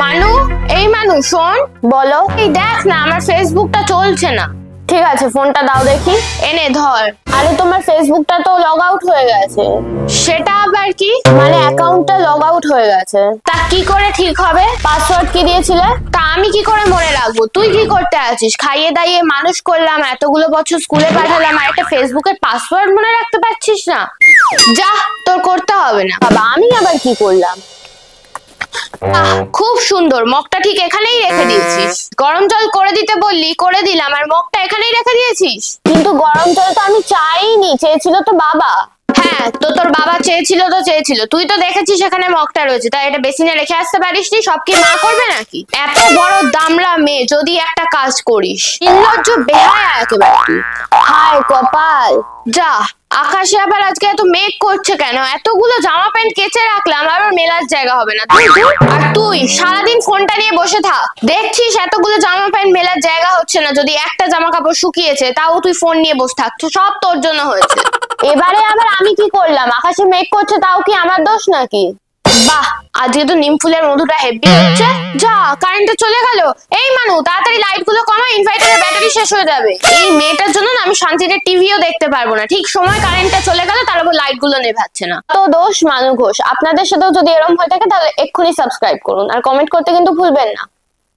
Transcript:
মানু, এই মানু শোন। বলো। এই দেখ না, আমার ফেসবুকটা চলছে না। ঠিক আছে, ফোনটা দাও দেখি। এনে ধর। আরে তোমার ফেসবুকটা তো লগ আউট হয়ে গেছে। সেটা আবার কি? মানে অ্যাকাউন্টটা লগ আউট হয়ে গেছে। তা কি করে ঠিক হবে? পাসওয়ার্ড কি দিয়েছিলে? তা আমি কি করে মনে রাখবো? তুই কি করতে আছিস? খাইয়ে দাইয়ে মানুষ করলাম, এতগুলো বছর স্কুলে পাঠালাম, আর একটা ফেসবুকের পাসওয়ার্ড মনে রাখতে পারছিস না? যা, তোর করতে হবে না। বাবা, আমি আবার কি করলাম? খুব সুন্দর, মগটা ঠিক এখানেই রেখে দিয়েছিস। গরম জল করে দিতে বললি, করে দিলাম, আর মগটা এখানেই রেখে দিয়েছিস। কিন্তু গরম জল তো আমি চাইনি, চেয়েছিল তো বাবা। হ্যাঁ, তো তোর বাবা চেয়েছিল তো চেয়েছিল, তুই তো দেখেছিস এখানে মগটা রয়েছে, তাই এটা বেসিনে রেখে আসতে পারিসনি? সব কি মা করবে নাকি? এত বড় দামড়া মেয়ে যদি একটা কাজ করিস, নির্লজ্জ বেহায়া একেবারে তুই। হায় কপাল। যা, আকাশে আবার আজকে এত মেঘ করছে কেন? এতগুলো জামা প্যান্ট কেচে রাখলাম, আবার মেলার জায়গা হবে না। আর তুই সারাদিন ফোনটা নিয়ে বসে থাক। দেখছিস এতগুলো জামা প্যান্ট মেলার জায়গা হচ্ছে না, যদি একটা জামা কাপড় শুকিয়েছে তাও তুই ফোন নিয়ে বসে থাক। সব তোর জন্য হয়েছে। এবারে আবার আমি কি করলাম? আকাশে মেঘ করছে, তাও কি আমার দোষ নাকি? বাহ, আজকে তো নিম ফুলের মধুটা হেভি হচ্ছে। যা, কারেন্টটা চলে গেল। এই মানু, তাড়াতাড়ি লাইট গুলো কমা, ইনভার্টারের ব্যাটারি শেষ হয়ে যাবে। এই মেয়েটার জন্য না আমি শান্তিতে টিভিও দেখতে পারবো না। ঠিক সময় কারেন্টটা চলে গেল, তারপর লাইট গুলো নেভাচ্ছে না। তো দোষ মানু ঘোষ। আপনাদের সাথেও যদি এরকম হয়ে থাকে তাহলে এক্ষুনি সাবস্ক্রাইব করুন, আর কমেন্ট করতে কিন্তু ভুলবেন না।